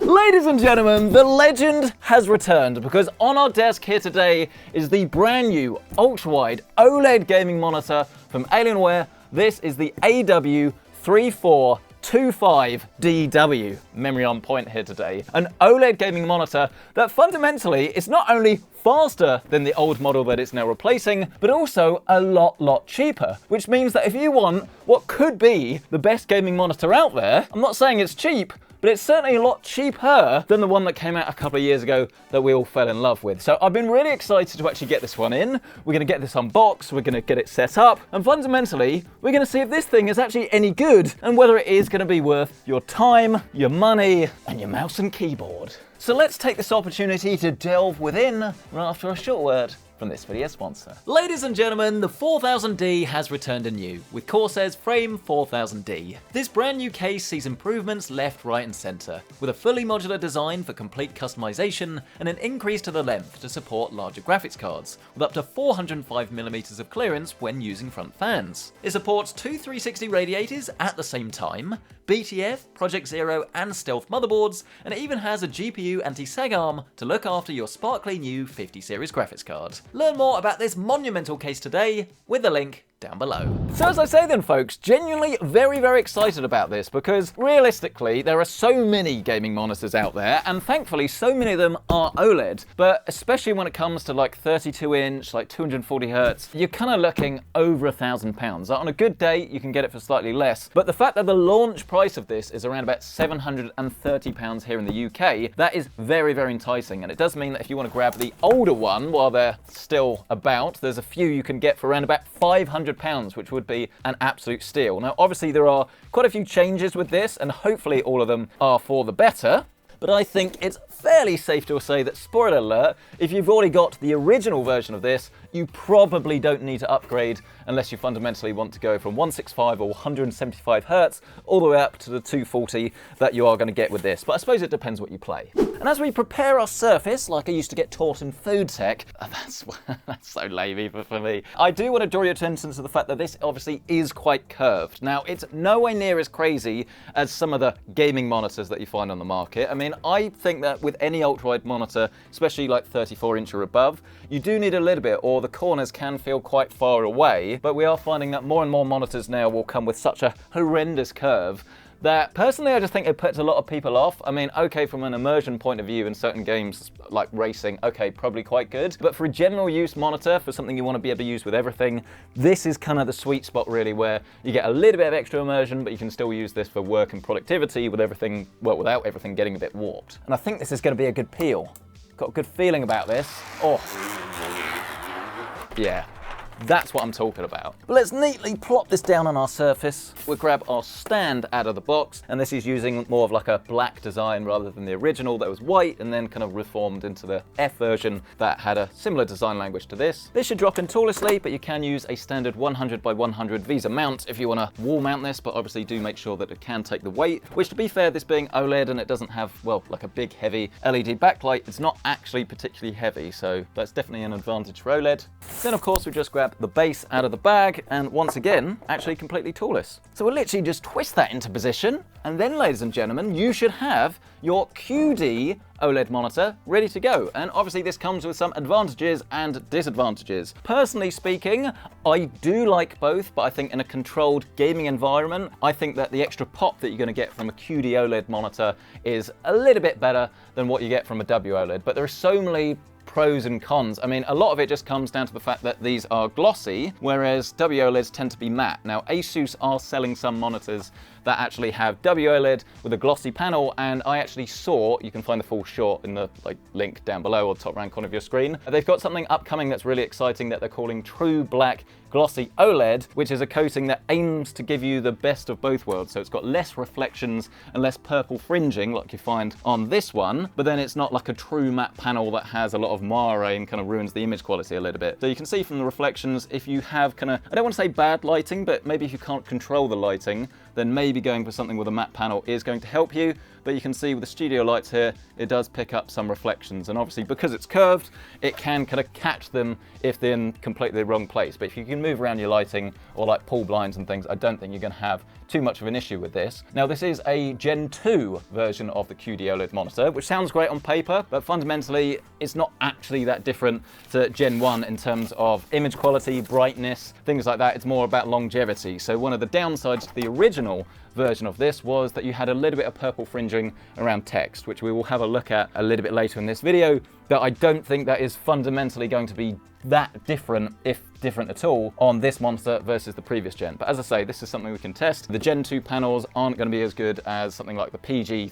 Ladies and gentlemen, the legend has returned because on our desk here today is the brand new ultra-wide OLED gaming monitor from Alienware. This is the AW3425DW. Memory on point here today. An OLED gaming monitor that fundamentally is not only faster than the old model that it's now replacing, but also a lot cheaper. Which means that if you want what could be the best gaming monitor out there, I'm not saying it's cheap, but it's certainly a lot cheaper than the one that came out a couple of years ago that we all fell in love with. So I've been really excited to actually get this one in. We're gonna get this unboxed, we're gonna get it set up, and fundamentally, we're gonna see if this thing is actually any good and whether it is gonna be worth your time, your money, and your mouse and keyboard. So let's take this opportunity to delve within right after a short word from this video sponsor. Ladies and gentlemen, the 4000D has returned anew with Corsair's Frame 4000D. This brand new case sees improvements left, right and centre, with a fully modular design for complete customization and an increase to the length to support larger graphics cards, with up to 405mm of clearance when using front fans. It supports two 360 radiators at the same time, BTF, Project Zero and Stealth motherboards, and it even has a GPU anti-sag arm to look after your sparkly new 50 series graphics card. Learn more about this monumental case today with the link down below. So as I say then folks, genuinely very excited about this because realistically there are so many gaming monitors out there and thankfully so many of them are OLED, but especially when it comes to like 32 inch, like 240Hz, you're kind of looking over £1,000. On a good day you can get it for slightly less, but the fact that the launch price of this is around about £730 here in the UK, that is very enticing, and it does mean that if you want to grab the older one while they're still about, there's a few you can get for around about £500, which would be an absolute steal. Now obviously there are quite a few changes with this and hopefully all of them are for the better, but I think it's fairly safe to say that, spoiler alert, if you've already got the original version of this, you probably don't need to upgrade unless you fundamentally want to go from 165 or 175Hz all the way up to the 240 that you are going to get with this. But I suppose it depends what you play. And as we prepare our surface, like I used to get taught in food tech, that's so lame even for me, I do want to draw your attention to the fact that this obviously is quite curved. Now, it's nowhere near as crazy as some of the gaming monitors that you find on the market. I mean, I think that with any ultra-wide monitor, especially like 34 inch or above, you do need a little bit, or the corners can feel quite far away, but we are finding that more and more monitors now will come with such a horrendous curve that personally I just think it puts a lot of people off. I mean, okay, from an immersion point of view in certain games like racing, okay, probably quite good, but for a general use monitor, for something you want to be able to use with everything, this is kind of the sweet spot really, where you get a little bit of extra immersion, but you can still use this for work and productivity with everything, well, without everything getting a bit warped. And I think this is going to be a good peel. Got a good feeling about this. Oh, yeah. That's what I'm talking about. But let's neatly plop this down on our surface. We'll grab our stand out of the box, and this is using more of like a black design rather than the original that was white and then kind of reformed into the F version that had a similar design language to this. This should drop in toollessly, but you can use a standard 100 by 100 Visa mount if you want to wall mount this, but obviously do make sure that it can take the weight, which to be fair, this being OLED and it doesn't have, well, like a big heavy LED backlight, it's not actually particularly heavy, so that's definitely an advantage for OLED. Then of course we just grab the base out of the bag, and once again, actually completely toolless. So we'll literally just twist that into position, and then ladies and gentlemen, you should have your QD OLED monitor ready to go. And obviously this comes with some advantages and disadvantages. Personally speaking, I do like both, but I think in a controlled gaming environment, I think that the extra pop that you're going to get from a QD OLED monitor is a little bit better than what you get from a WOLED. But there are so many pros and cons. I mean, a lot of it just comes down to the fact that these are glossy, whereas WOLEDs tend to be matte. Now, Asus are selling some monitors that actually have WOLED with a glossy panel, and I actually saw, you can find the full shot in the link down below or top right corner of your screen. They've got something upcoming that's really exciting that they're calling True Black Glossy OLED, which is a coating that aims to give you the best of both worlds. So it's got less reflections and less purple fringing like you find on this one, but then it's not like a true matte panel that has a lot of moire and kind of ruins the image quality a little bit. So you can see from the reflections, if you have kind of, I don't want to say bad lighting, but maybe if you can't control the lighting, then maybe going for something with a matte panel is going to help you. but you can see with the studio lights here, it does pick up some reflections. And obviously because it's curved, it can kind of catch them if they're in completely the wrong place. But if you can move around your lighting or like pull blinds and things, I don't think you're going to have too much of an issue with this. Now this is a Gen 2 version of the QD OLED monitor, which sounds great on paper, but fundamentally it's not actually that different to Gen 1 in terms of image quality, brightness, things like that. It's more about longevity. So one of the downsides to the original version of this was that you had a little bit of purple fringing around text, which we will have a look at a little bit later in this video, that I don't think that is fundamentally going to be that different, if different at all, on this monitor versus the previous gen. But as I say, this is something we can test. The Gen 2 panels aren't going to be as good as something like the PG32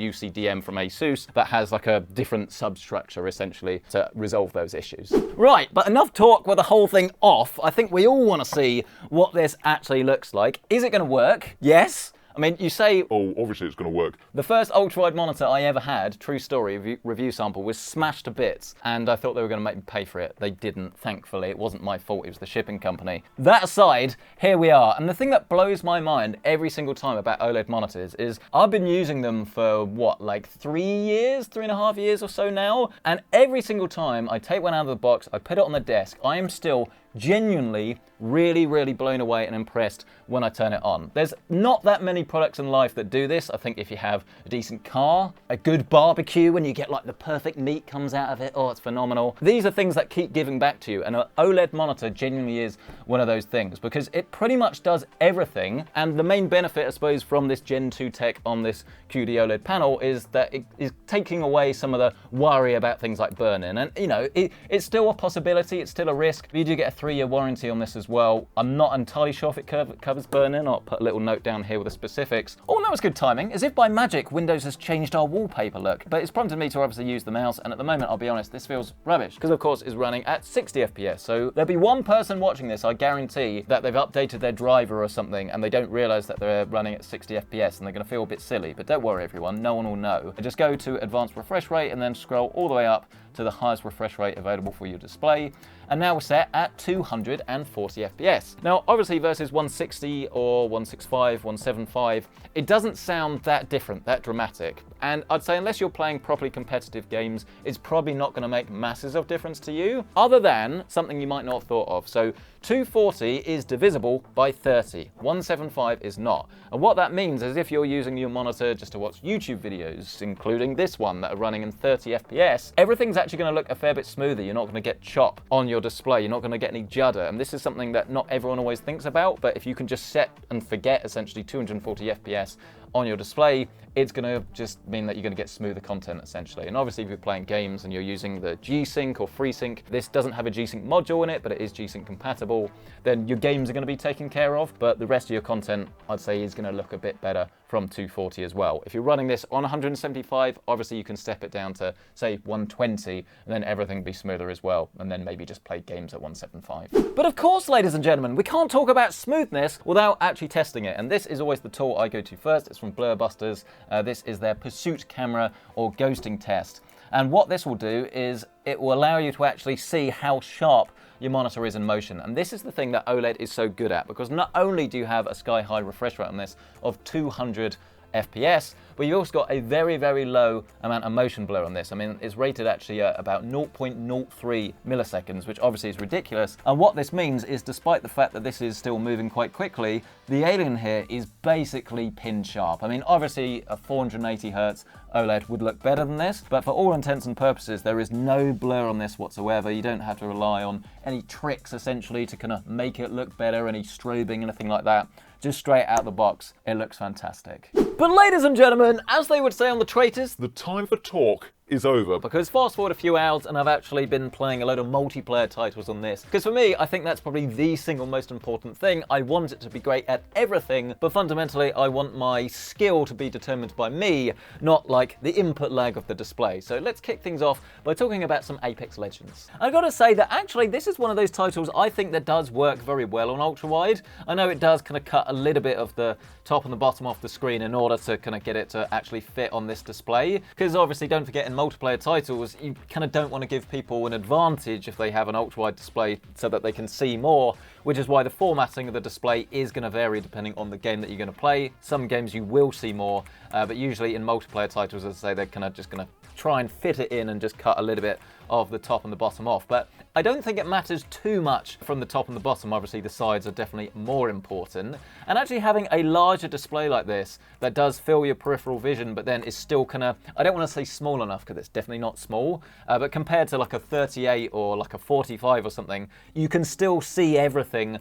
UCDM from ASUS that has like a different substructure essentially to resolve those issues. Right, but enough talk with the whole thing off. I think we all want to see what this actually looks like. Is it going to work? Yes. I mean, you say, oh, obviously it's going to work. The first ultrawide monitor I ever had, true story, review sample, was smashed to bits, and I thought they were going to make me pay for it. They didn't, thankfully. It wasn't my fault, it was the shipping company. That aside, here we are. And the thing that blows my mind every single time about OLED monitors is I've been using them for, what, like 3 years, 3.5 years or so now? And every single time I take one out of the box, I put it on the desk, I am still genuinely really blown away and impressed when I turn it on. There's not that many products in life that do this. I think if you have a decent car, a good barbecue when you get like the perfect meat comes out of it, oh, it's phenomenal. These are things that keep giving back to you, and an OLED monitor genuinely is one of those things because it pretty much does everything. And the main benefit, I suppose, from this Gen 2 tech on this QD OLED panel is that it is taking away some of the worry about things like burn-in. And you know, it's still a possibility, it's still a risk. You do get a 3-year warranty on this as well. I'm not entirely sure if it covers burn-in. I'll put a little note down here with the specifics. Oh, that was good timing. As if by magic, Windows has changed our wallpaper look. But it's prompted me to obviously use the mouse, and at the moment, I'll be honest, this feels rubbish. Because of course, it's running at 60 FPS. So there'll be one person watching this, I guarantee, that they've updated their driver or something, and they don't realize that they're running at 60 FPS, and they're gonna feel a bit silly. But don't worry, everyone, no one will know. Just go to advanced refresh rate, and then scroll all the way up to the highest refresh rate available for your display. And now we're set at 240 FPS. Now, obviously versus 160 or 165, 175, it doesn't sound that different, that dramatic. And I'd say unless you're playing properly competitive games, it's probably not gonna make masses of difference to you, other than something you might not have thought of. So 240 is divisible by 30, 175 is not. And what that means is if you're using your monitor just to watch YouTube videos, including this one that are running in 30 FPS, everything's actually gonna look a fair bit smoother. You're not gonna get chop on your display, you're not gonna get any judder. And this is something that not everyone always thinks about, but if you can just set and forget essentially 240 FPS on your display, it's gonna just mean that you're gonna get smoother content essentially. And obviously if you're playing games and you're using the G-Sync or FreeSync, this doesn't have a G-Sync module in it, but it is G-Sync compatible, then your games are gonna be taken care of, but the rest of your content, I'd say, is gonna look a bit better from 240 as well. If you're running this on 175, obviously you can step it down to, say, 120, and then everything will be smoother as well, and then maybe just play games at 175. But of course, ladies and gentlemen, we can't talk about smoothness without actually testing it, and this is always the tool I go to first. It's from Blurbusters. This is their Pursuit Camera or Ghosting Test. And what this will do is it will allow you to actually see how sharp your monitor is in motion. And this is the thing that OLED is so good at, because not only do you have a sky-high refresh rate on this of 200 FPS, but you've also got a very low amount of motion blur on this. I mean, it's rated actually at about 0.03 milliseconds, which obviously is ridiculous. And what this means is, despite the fact that this is still moving quite quickly, the Alien here is basically pin sharp. I mean, obviously a 480Hz OLED would look better than this, but for all intents and purposes, there is no blur on this whatsoever. You don't have to rely on any tricks essentially to kind of make it look better, any strobing, anything like that. Just straight out the box, it looks fantastic. But ladies and gentlemen, as they would say on the Traitors, the time for talk is over. Because fast forward a few hours and I've actually been playing a load of multiplayer titles on this. Because for me, I think that's probably the single most important thing. I want it to be great at everything, but fundamentally I want my skill to be determined by me, not like the input lag of the display. So let's kick things off by talking about some Apex Legends. I've got to say that actually this is one of those titles I think that does work very well on ultrawide. I know it does kind of cut a little bit of the top and the bottom off the screen in order to kind of get it to actually fit on this display. Because obviously, don't forget, in multiplayer titles, you kind of don't want to give people an advantage if they have an ultra-wide display so that they can see more, which is why the formatting of the display is going to vary depending on the game that you're going to play. Some games you will see more, but usually in multiplayer titles, as I say, they're kind of just going to try and fit it in and just cut a little bit of the top and the bottom off. But I don't think it matters too much from the top and the bottom. Obviously, the sides are definitely more important. And actually having a larger display like this that does fill your peripheral vision, but then is still kind of, I don't want to say small enough because it's definitely not small, but compared to like a 38 or like a 45 or something, you can still see everything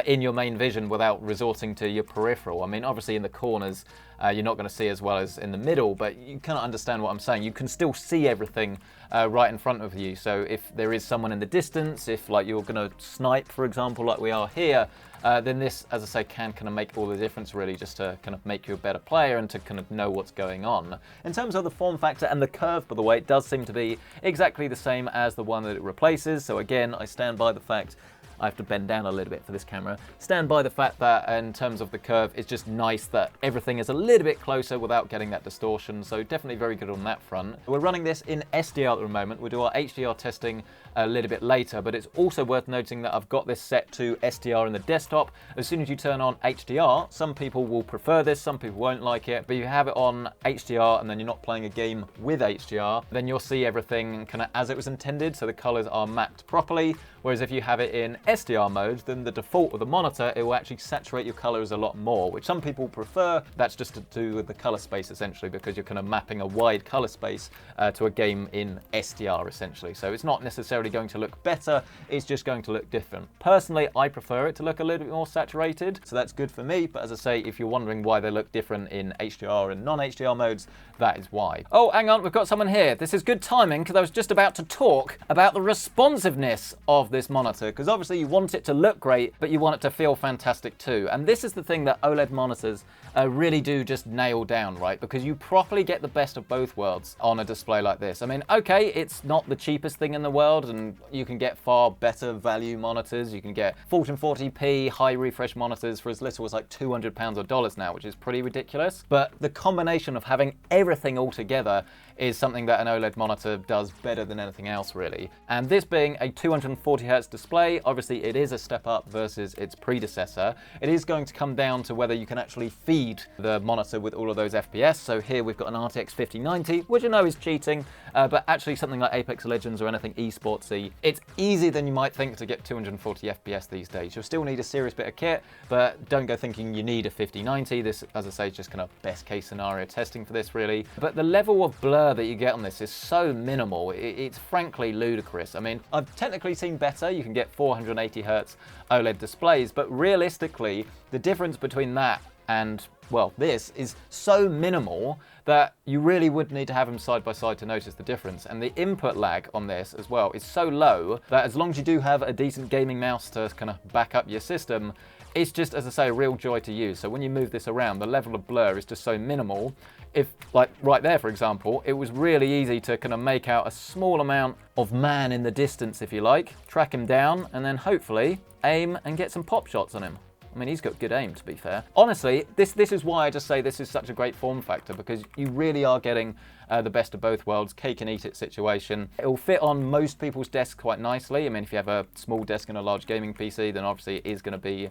in your main vision without resorting to your peripheral. I mean, obviously in the corners, you're not going to see as well as in the middle, but you kind of understand what I'm saying. You can still see everything right in front of you. So if there is someone in the distance, if like you're going to snipe, for example, like we are here, then this, as I say, can kind of make all the difference really, just to kind of make you a better player and to kind of know what's going on. In terms of the form factor and the curve, by the way, it does seem to be exactly the same as the one that it replaces. So again, I stand by the fact, I have to bend down a little bit for this camera, stand by the fact that in terms of the curve, it's just nice that everything is a little bit closer without getting that distortion, so definitely very good on that front. We're running this in SDR at the moment. We'll do our HDR testing a little bit later, but it's also worth noting that I've got this set to SDR in the desktop. As soon as you turn on HDR, some people will prefer this, some people won't like it, but you have it on HDR and then you're not playing a game with HDR, then you'll see everything kind of as it was intended, so the colors are mapped properly. Whereas if you have it in SDR mode, then the default of the monitor, it will actually saturate your colors a lot more, which some people prefer. That's just to do with the color space essentially, because you're kind of mapping a wide color space to a game in SDR essentially. So it's not necessarily going to look better, it's just going to look different. Personally, I prefer it to look a little bit more saturated, so that's good for me. But as I say, if you're wondering why they look different in HDR and non-HDR modes, that is why. Oh, hang on, we've got someone here. This is good timing because I was just about to talk about the responsiveness of this monitor, because obviously you want it to look great, but you want it to feel fantastic too. And this is the thing that OLED monitors really do just nail down, right? Because you properly get the best of both worlds on a display like this. I mean, okay, it's not the cheapest thing in the world, and you can get far better value monitors. You can get 1440p high refresh monitors for as little as like £200 or dollars now, which is pretty ridiculous. But the combination of having everything all together is something that an OLED monitor does better than anything else really. And this being a 240Hz display, obviously it is a step up versus its predecessor. It is going to come down to whether you can actually feed the monitor with all of those FPS. So here we've got an RTX 5090, which I know is cheating, but actually something like Apex Legends or anything esportsy, it's easier than you might think to get 240 FPS these days. You'll still need a serious bit of kit, but don't go thinking you need a 5090. This, as I say, is just kind of best case scenario testing for this really. But the level of blur that you get on this is so minimal, it's frankly ludicrous. I mean, I've technically seen better. You can get 480Hz OLED displays, but realistically, the difference between that and, well, this is so minimal that you really would need to have them side by side to notice the difference. And the input lag on this as well is so low that as long as you do have a decent gaming mouse to kind of back up your system, it's just, as I say, a real joy to use. So when you move this around, the level of blur is just so minimal. If, like right there, for example, it was really easy to kind of make out a small amount of man in the distance, if you like, track him down, and then hopefully aim and get some pop shots on him. I mean, he's got good aim, to be fair. Honestly, this is why I just say this is such a great form factor, because you really are getting the best of both worlds, cake and eat it situation. It will fit on most people's desks quite nicely. I mean, if you have a small desk and a large gaming PC, then obviously it is going to be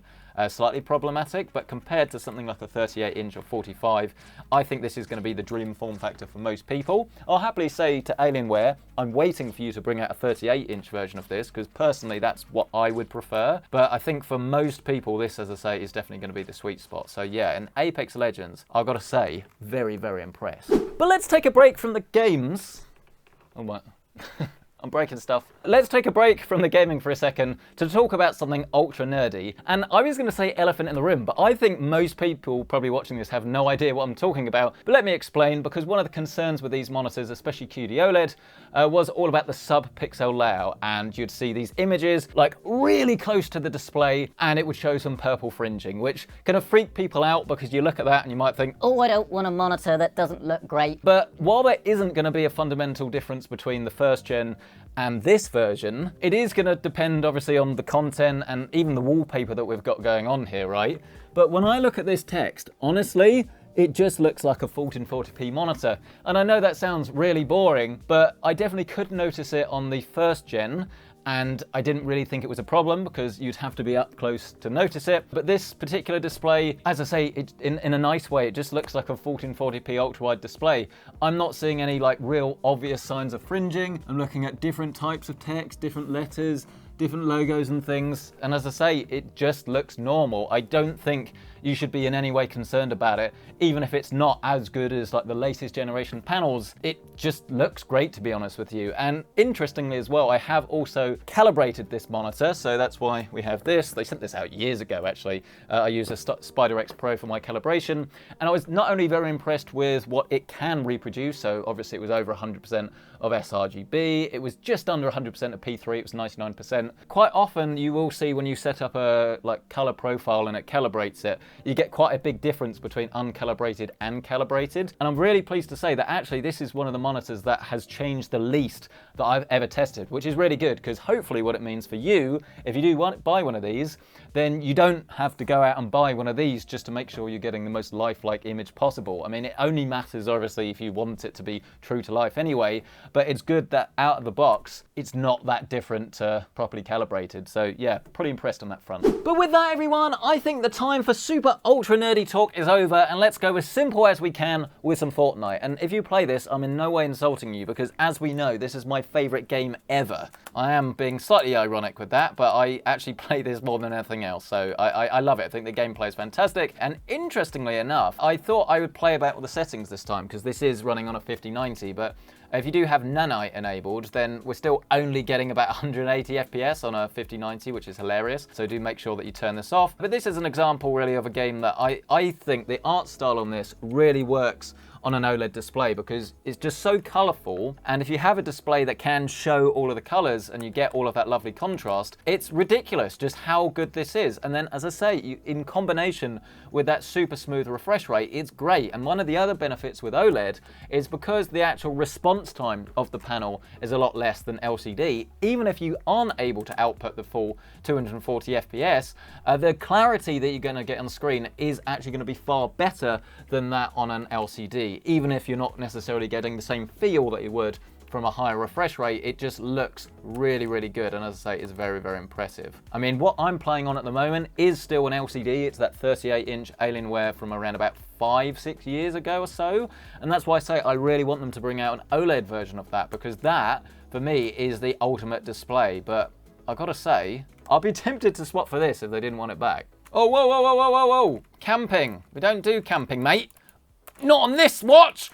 slightly problematic, but compared to something like a 38-inch or 45, I think this is going to be the dream form factor for most people. I'll happily say to Alienware, I'm waiting for you to bring out a 38-inch version of this, because personally that's what I would prefer. But I think for most people, this, as I say, is definitely going to be the sweet spot. So yeah, in Apex Legends, I've got to say, very, very impressed. But let's take a break from the games. Oh, what? I'm breaking stuff. Let's take a break from the gaming for a second to talk about something ultra nerdy. And I was going to say elephant in the room, but I think most people probably watching this have no idea what I'm talking about. But let me explain, because one of the concerns with these monitors, especially QD OLED, was all about the sub-pixel layout. And you'd see these images like really close to the display, and it would show some purple fringing, which kind of freak people out, because you look at that and you might think, oh, I don't want a monitor that doesn't look great. But while there isn't going to be a fundamental difference between the first gen and this version, it is going to depend obviously on the content and even the wallpaper that we've got going on here, right? But when I look at this text, honestly, it just looks like a 1440p monitor. And I know that sounds really boring, but I definitely could notice it on the first gen, and I didn't really think it was a problem because you'd have to be up close to notice it. But this particular display, as I say, in a nice way, it just looks like a 1440p ultra-wide display. I'm not seeing any like real obvious signs of fringing. I'm looking at different types of text, different letters, different logos and things. And as I say, it just looks normal. I don't think you should be in any way concerned about it, even if it's not as good as like the latest generation panels. It just looks great, to be honest with you. And interestingly as well, I have also calibrated this monitor, so that's why we have this. They sent this out years ago, actually. I use a Spider X Pro for my calibration, and I was not only very impressed with what it can reproduce, so obviously it was over 100% of sRGB, it was just under 100% of P3, it was 99%. Quite often you will see when you set up a like color profile and it calibrates it, you get quite a big difference between uncalibrated and calibrated. And I'm really pleased to say that actually this is one of the monitors that has changed the least that I've ever tested, which is really good, because hopefully what it means for you, if you do buy one of these, then you don't have to go out and buy one of these just to make sure you're getting the most lifelike image possible. I mean, it only matters obviously if you want it to be true to life anyway, but it's good that out of the box, it's not that different to properly calibrated. So yeah, pretty impressed on that front. But with that, everyone, I think the time for super ultra nerdy talk is over, and let's go as simple as we can with some Fortnite. And if you play this, I'm in no way insulting you, because as we know, this is my favorite game ever. I am being slightly ironic with that, but I actually play this more than anything else, so I love it. I think the gameplay is fantastic, and interestingly enough, I thought I would play about with the settings this time, because this is running on a 5090, but if you do have nanite enabled, then we're still only getting about 180 FPS on a 5090, which is hilarious. So do make sure that you turn this off. But this is an example really of a game that I think the art style on this really works on an OLED display, because it's just so colorful. And if you have a display that can show all of the colors and you get all of that lovely contrast, it's ridiculous just how good this is. And then, as I say, in combination with that super smooth refresh rate, it's great. And one of the other benefits with OLED is because the actual response time of the panel is a lot less than LCD, even if you aren't able to output the full 240 FPS, the clarity that you're going to get on screen is actually going to be far better than that on an LCD. Even if you're not necessarily getting the same feel that you would from a higher refresh rate, it just looks really, really good. And as I say, it's very, very impressive. I mean, what I'm playing on at the moment is still an LCD. It's that 38-inch Alienware from around about 5-6 years ago or so. And that's why I say I really want them to bring out an OLED version of that, because that, for me, is the ultimate display. But I've got to say, I'll be tempted to swap for this if they didn't want it back. Oh, whoa, whoa, whoa, whoa, whoa, whoa. Camping. We don't do camping, mate. Not on this watch!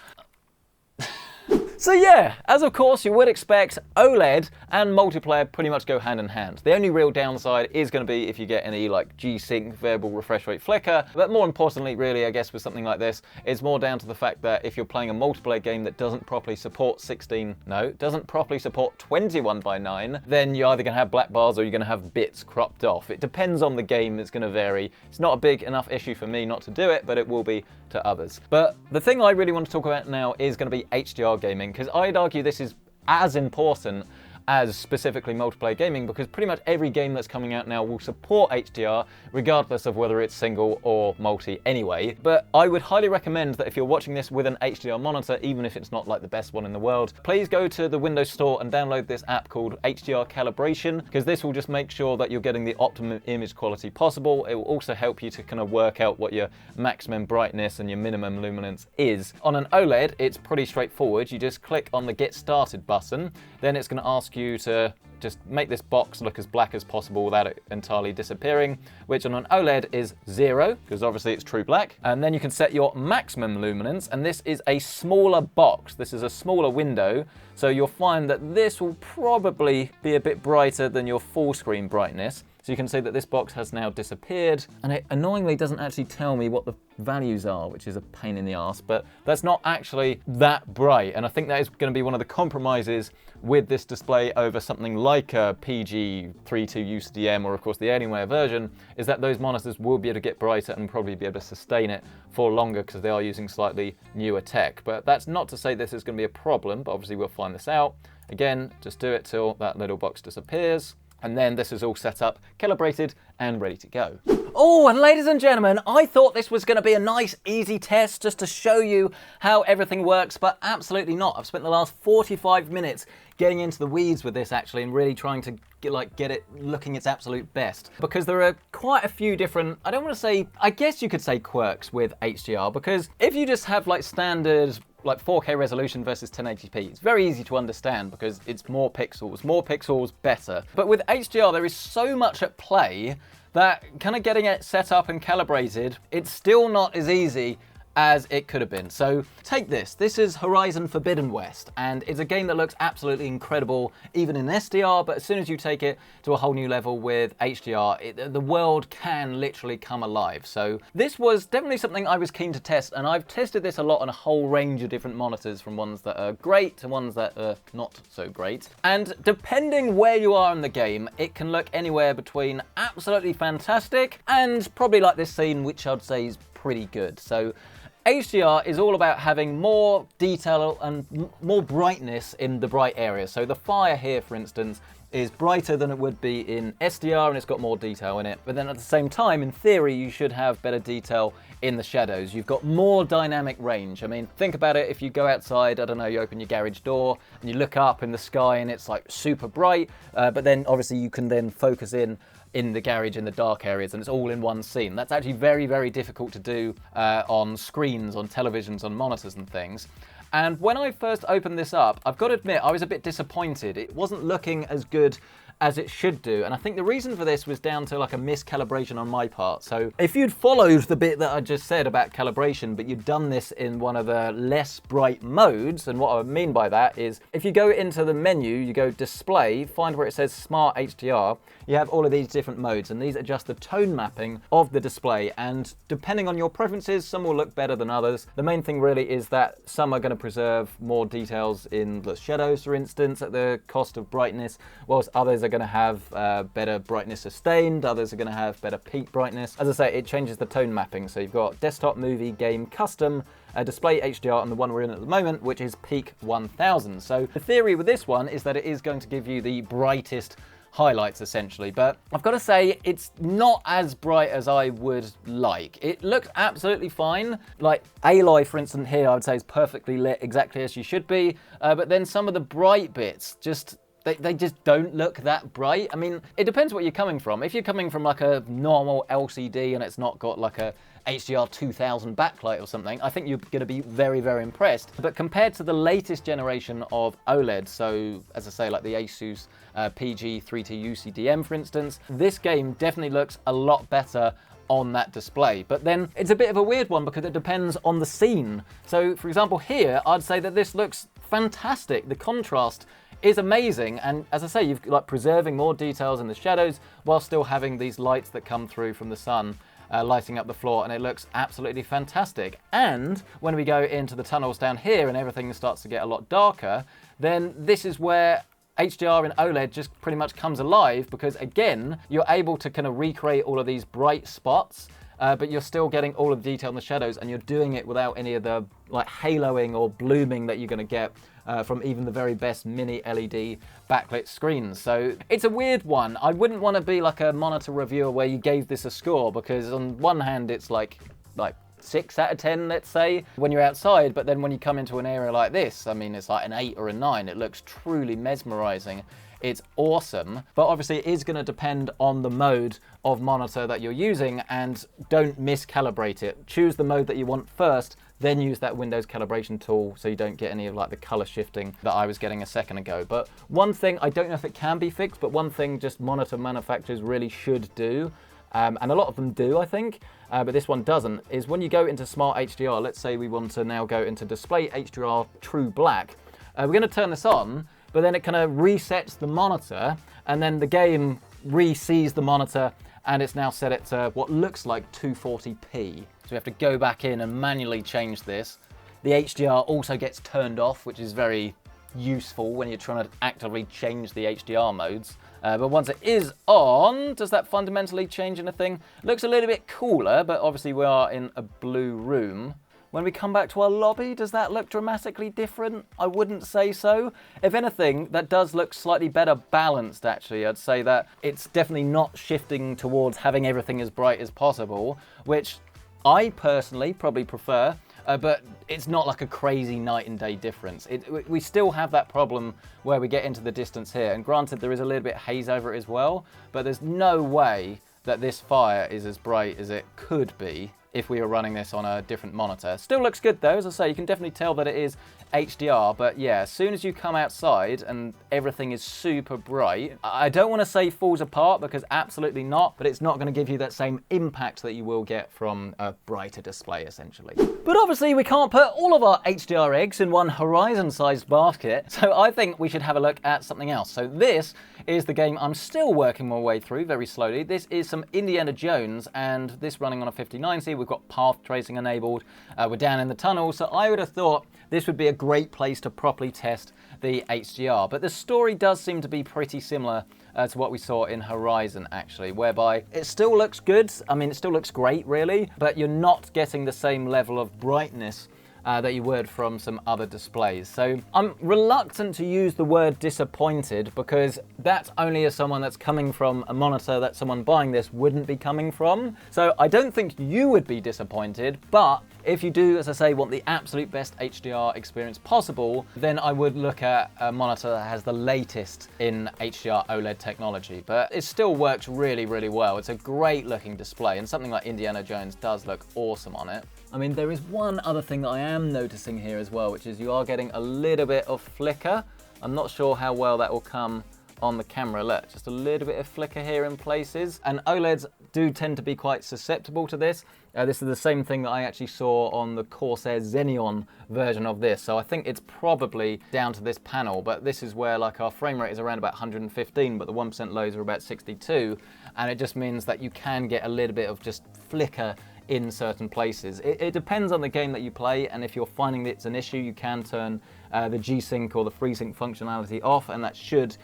So yeah, as of course you would expect, OLED and multiplayer pretty much go hand in hand. The only real downside is going to be if you get any like G-Sync variable refresh rate flicker, but more importantly really I guess with something like this, it's more down to the fact that if you're playing a multiplayer game that doesn't properly support 21:9, then you're either going to have black bars or you're going to have bits cropped off. It depends on the game, it's going to vary. It's not a big enough issue for me not to do it, but it will be to others. But the thing I really want to talk about now is going to be HDR gaming, because I'd argue this is as important as specifically multiplayer gaming, because pretty much every game that's coming out now will support HDR regardless of whether it's single or multi anyway. But I would highly recommend that if you're watching this with an HDR monitor, even if it's not like the best one in the world, please go to the Windows Store and download this app called HDR Calibration, because this will just make sure that you're getting the optimum image quality possible. It will also help you to kind of work out what your maximum brightness and your minimum luminance is. On an OLED, it's pretty straightforward. You just click on the Get Started button, then it's going to ask you to just make this box look as black as possible without it entirely disappearing, which on an OLED is 0, because obviously it's true black. And then you can set your maximum luminance, and this is a smaller box. This is a smaller window, so you'll find that this will probably be a bit brighter than your full screen brightness. So you can see that this box has now disappeared, and it annoyingly doesn't actually tell me what the values are, which is a pain in the ass, but that's not actually that bright. And I think that is going to be one of the compromises with this display over something like a PG32 UCDM, or of course the Alienware version, is that those monitors will be able to get brighter and probably be able to sustain it for longer, because they are using slightly newer tech. But that's not to say this is going to be a problem, but obviously we'll find this out. Again, just do it till that little box disappears. And then this is all set up, calibrated, and ready to go. Oh, and ladies and gentlemen, I thought this was going to be a nice, easy test just to show you how everything works, but absolutely not. I've spent the last 45 minutes getting into the weeds with this actually and really trying to get it looking its absolute best. Because there are quite a few different, I don't want to say, I guess you could say quirks with HDR, because if you just have like standard like 4K resolution versus 1080p, it's very easy to understand because it's more pixels better. But with HDR, there is so much at play that kind of getting it set up and calibrated, it's still not as easy as it could have been. So take this. This is Horizon Forbidden West, and it's a game that looks absolutely incredible, even in SDR, but as soon as you take it to a whole new level with HDR, the world can literally come alive. So this was definitely something I was keen to test, and I've tested this a lot on a whole range of different monitors, from ones that are great to ones that are not so great. And depending where you are in the game, it can look anywhere between absolutely fantastic and probably like this scene, which I'd say is pretty good. So HDR is all about having more detail and more brightness in the bright areas. So the fire here, for instance, is brighter than it would be in SDR, and it's got more detail in it. But then at the same time, in theory, you should have better detail in the shadows. You've got more dynamic range. I mean, think about it. If you go outside, I don't know, you open your garage door and you look up in the sky and it's like super bright, but then obviously you can then focus in the garage in the dark areas, and it's all in one scene. That's actually very, very difficult to do on screens, on televisions, on monitors and things. And when I first opened this up, I've got to admit, I was a bit disappointed. It wasn't looking as good as it should do. And I think the reason for this was down to like a miscalibration on my part. So if you'd followed the bit that I just said about calibration, but you'd done this in one of the less bright modes, and what I mean by that is if you go into the menu, you go display, find where it says Smart HDR, you have all of these different modes, and these adjust the tone mapping of the display. And depending on your preferences, some will look better than others. The main thing really is that some are going to preserve more details in the shadows, for instance, at the cost of brightness, whilst others are going to have better brightness sustained, others are going to have better peak brightness. As I say, it changes the tone mapping. So you've got desktop, movie, game, custom, display HDR, and the one we're in at the moment, which is peak 1000. So the theory with this one is that it is going to give you the brightest highlights essentially, but I've got to say it's not as bright as I would like. It looks absolutely fine. Like Aloy, for instance, here I would say is perfectly lit exactly as you should be, but then some of the bright bits just they just don't look that bright. I mean, it depends what you're coming from. If you're coming from like a normal LCD and it's not got like a HDR 2000 backlight or something, I think you're going to be very, very impressed. But compared to the latest generation of OLED, so as I say, like the Asus PG3T UCDM, for instance, this game definitely looks a lot better on that display. But then it's a bit of a weird one because it depends on the scene. So for example here, I'd say that this looks fantastic. The contrast is amazing, and as I say, you've like preserving more details in the shadows while still having these lights that come through from the sun lighting up the floor, and it looks absolutely fantastic. And when we go into the tunnels down here and everything starts to get a lot darker, then this is where HDR in OLED just pretty much comes alive, because again, you're able to kind of recreate all of these bright spots, but you're still getting all of the detail in the shadows, and you're doing it without any of the like haloing or blooming that you're going to get from even the very best mini LED backlit screens. So it's a weird one. I wouldn't want to be like a monitor reviewer where you gave this a score, because on one hand it's like 6 out of 10, let's say, when you're outside, but then when you come into an area like this, I mean, it's like an 8 or a 9. It looks truly mesmerizing. It's awesome, but obviously it is going to depend on the mode of monitor that you're using, and don't miscalibrate it. Choose the mode that you want first, then use that Windows calibration tool so you don't get any of like the color shifting that I was getting a second ago. But one thing, I don't know if it can be fixed, but one thing just monitor manufacturers really should do, and a lot of them do, I think, but this one doesn't, is when you go into Smart HDR, let's say we want to now go into Display HDR True Black, we're going to turn this on, but then it kind of resets the monitor, and then the game re-sees the monitor, and it's now set it to what looks like 240p. So we have to go back in and manually change this. The HDR also gets turned off, which is very useful when you're trying to actively change the HDR modes. But once it is on, does that fundamentally change anything? Looks a little bit cooler, but obviously we are in a blue room. When we come back to our lobby, does that look dramatically different? I wouldn't say so. If anything, that does look slightly better balanced, actually. I'd say that it's definitely not shifting towards having everything as bright as possible, which I personally probably prefer, but it's not like a crazy night and day difference. We still have that problem where we get into the distance here, and granted there is a little bit of haze over it as well, but there's no way that this fire is as bright as it could be if we were running this on a different monitor. Still looks good though, as I say, you can definitely tell that it is HDR, but yeah, as soon as you come outside and everything is super bright, I don't want to say falls apart, because absolutely not, but it's not going to give you that same impact that you will get from a brighter display, essentially. But obviously we can't put all of our HDR eggs in one Horizon-sized basket, so I think we should have a look at something else. So this is the game I'm still working my way through very slowly. This is some Indiana Jones, and this running on a 59C. We've got path tracing enabled. We're down in the tunnel, so I would have thought this would be a great place to properly test the HDR. But the story does seem to be pretty similar to what we saw in Horizon, actually, whereby it still looks good. I mean, it still looks great, really, but you're not getting the same level of brightness that you would from some other displays. So I'm reluctant to use the word disappointed, because that's only as someone that's coming from a monitor that someone buying this wouldn't be coming from. So I don't think you would be disappointed, but if you do, as I say, want the absolute best HDR experience possible, then I would look at a monitor that has the latest in HDR OLED technology. But it still works really, really well. It's a great looking display, and something like Indiana Jones does look awesome on it. I mean, there is one other thing that I am noticing here as well, which is you are getting a little bit of flicker. I'm not sure how well that will come on the camera. Look, just a little bit of flicker here in places. And OLEDs do tend to be quite susceptible to this. This is the same thing that I actually saw on the Corsair Xeneon version of this. So I think it's probably down to this panel, but this is where like our frame rate is around about 115, but the 1% lows are about 62. And it just means that you can get a little bit of just flicker in certain places. It depends on the game that you play, and if you're finding that it's an issue, you can turn the G-Sync or the FreeSync functionality off, and that should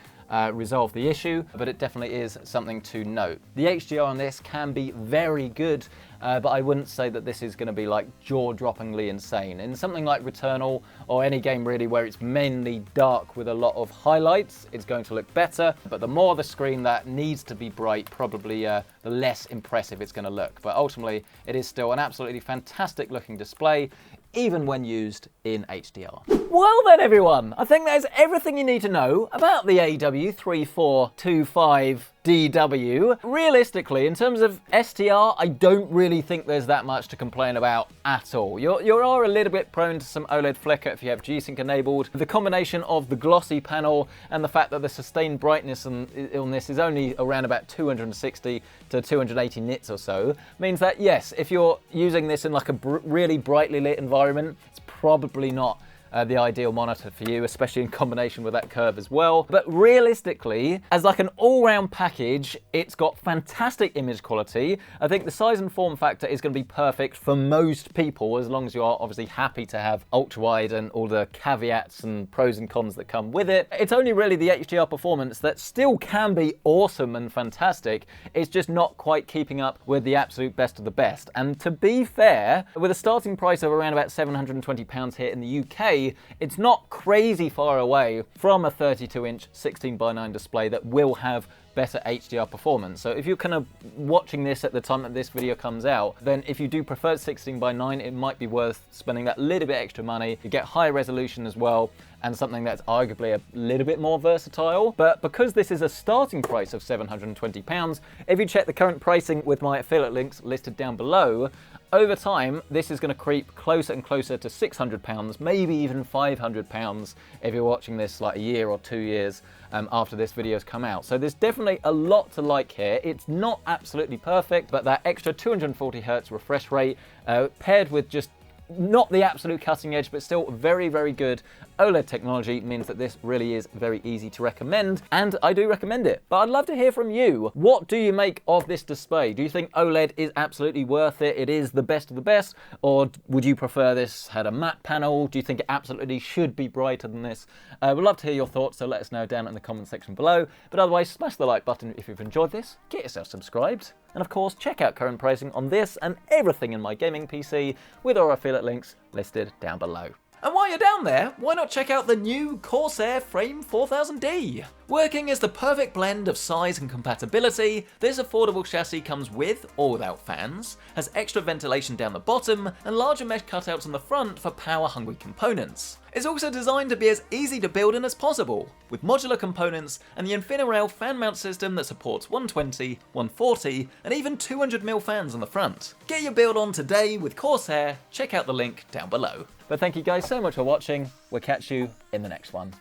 resolve the issue, but it definitely is something to note. The HDR on this can be very good, but I wouldn't say that this is going to be like jaw-droppingly insane. In something like Returnal, or any game really where it's mainly dark with a lot of highlights, it's going to look better, but the more the screen that needs to be bright, probably the less impressive it's going to look. But ultimately, it is still an absolutely fantastic looking display, even when used in HDR. Well then everyone, I think that's everything you need to know about the AW3425DW. Realistically, in terms of STR, I don't really think there's that much to complain about at all. You are a little bit prone to some OLED flicker if you have G-Sync enabled. The combination of the glossy panel and the fact that the sustained brightness on this is only around about 260 to 280 nits or so means that yes, if you're using this in like a really brightly lit environment, it's probably not the ideal monitor for you, especially in combination with that curve as well. But realistically, as like an all-round package, it's got fantastic image quality. I think the size and form factor is going to be perfect for most people, as long as you are obviously happy to have ultra-wide and all the caveats and pros and cons that come with it. It's only really the HDR performance that still can be awesome and fantastic. It's just not quite keeping up with the absolute best of the best. And to be fair, with a starting price of around about £720 here in the UK, it's not crazy far away from a 32-inch 16:9 display that will have better HDR performance. So if you're kind of watching this at the time that this video comes out, then if you do prefer 16:9, it might be worth spending that little bit extra money. You get high resolution as well, and something that's arguably a little bit more versatile. But because this is a starting price of £720, if you check the current pricing with my affiliate links listed down below, over time, this is going to creep closer and closer to £600, maybe even £500 if you're watching this like a year or 2 years after this video's come out. So there's definitely a lot to like here. It's not absolutely perfect, but that extra 240Hz refresh rate paired with just not the absolute cutting edge, but still very, very good OLED technology means that this really is very easy to recommend, and I do recommend it. But I'd love to hear from you. What do you make of this display? Do you think OLED is absolutely worth it? It is the best of the best? Or would you prefer this had a matte panel? Do you think it absolutely should be brighter than this? We'd love to hear your thoughts, so let us know down in the comment section below. But otherwise, smash the like button if you've enjoyed this, get yourself subscribed, and of course, check out current pricing on this and everything in my gaming PC with our affiliate links listed down below. And while you're down there, why not check out the new Corsair Frame 4000D? Working as the perfect blend of size and compatibility, this affordable chassis comes with or without fans, has extra ventilation down the bottom, and larger mesh cutouts on the front for power-hungry components. It's also designed to be as easy to build in as possible, with modular components and the InfiniRail fan mount system that supports 120, 140, and even 200mm fans on the front. Get your build on today with Corsair, check out the link down below. But thank you guys so much for watching, we'll catch you in the next one.